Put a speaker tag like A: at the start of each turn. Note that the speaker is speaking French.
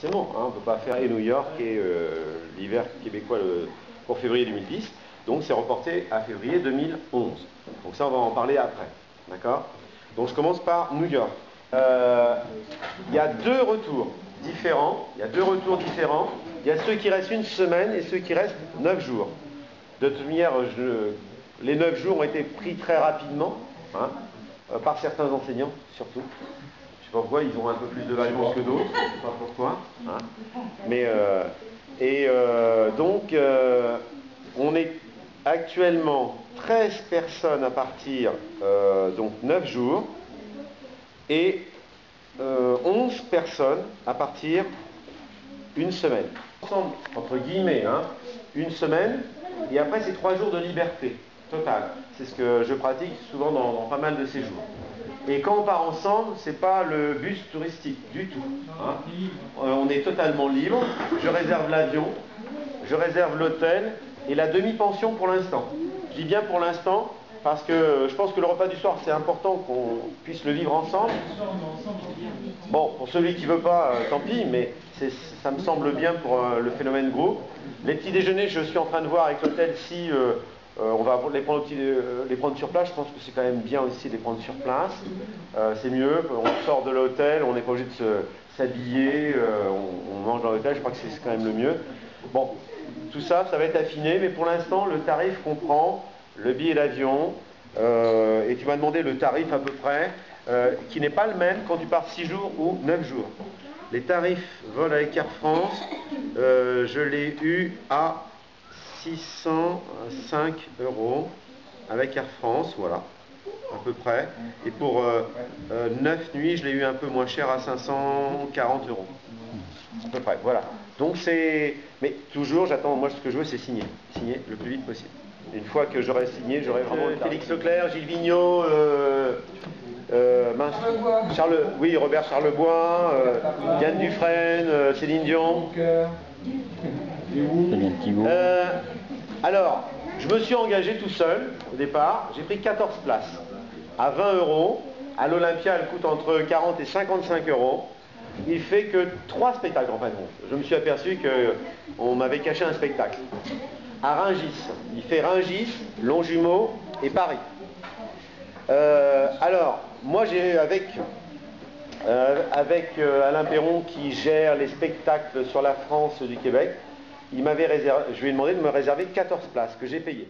A: forcément, hein, on ne peut pas faire et New York et l'hiver québécois pour février 2010. Donc c'est reporté à février 2011. Donc ça, on va en parler après. D'accord? Donc je commence par New York. Il y a deux retours différents. Il y a ceux qui restent une semaine et ceux qui restent 9 jours. De toute manière, les 9 jours ont été pris très rapidement, hein, par certains enseignants, surtout. Je sais pas pourquoi, ils ont un peu plus de vacances que d'autres, je sais pas pourquoi. Hein. Mais, donc, on est actuellement 13 personnes à partir, donc 9 jours, et 11 personnes à partir une semaine. Ensemble, entre guillemets, hein, une semaine, et après c'est 3 jours de liberté totale. C'est ce que je pratique souvent dans pas mal de séjours. Et quand on part ensemble, c'est pas le bus touristique du tout. Hein. On est totalement libre. Je réserve l'avion, je réserve l'hôtel et la demi-pension pour l'instant. Je dis bien pour l'instant parce que je pense que le repas du soir, c'est important qu'on puisse le vivre ensemble. Bon, pour celui qui veut pas, tant pis, mais ça me semble bien pour le phénomène groupe. Les petits déjeuners, je suis en train de voir avec l'hôtel si on va les prendre sur place. Je pense que c'est quand même bien aussi de les prendre sur place. C'est mieux, on sort de l'hôtel, on n'est pas obligé de s'habiller, on mange dans l'hôtel, je crois que c'est quand même le mieux. Bon, tout ça, ça va être affiné, mais pour l'instant, le tarif comprend le billet d'avion, et tu m'as demandé le tarif à peu près, qui n'est pas le même quand tu pars 6 jours ou 9 jours. Les tarifs vol avec Air France, je l'ai eu à 605 € avec Air France, voilà, à peu près. Et pour 9 nuits, je l'ai eu un peu moins cher à 540 €. À peu près, voilà. Donc c'est... Mais toujours, j'attends, moi ce que je veux c'est signer le plus vite possible. Une fois que j'aurai signé, j'aurai vraiment... Félix Leclerc, Gilles Vigneault, Robert Charlebois, Yann Dufresne, Céline Dion. Alors, je me suis engagé tout seul au départ, j'ai pris 14 places à 20 €. À l'Olympia, elle coûte entre 40 et 55 €. Il fait que 3 spectacles en fin de compte. Je me suis aperçu qu'on m'avait caché un spectacle. À Rungis, il fait Rungis, Longjumeau et Paris. Alors, moi j'ai avec Alain Perron qui gère les spectacles sur la France du Québec, je lui ai demandé de me réserver 14 places que j'ai payées.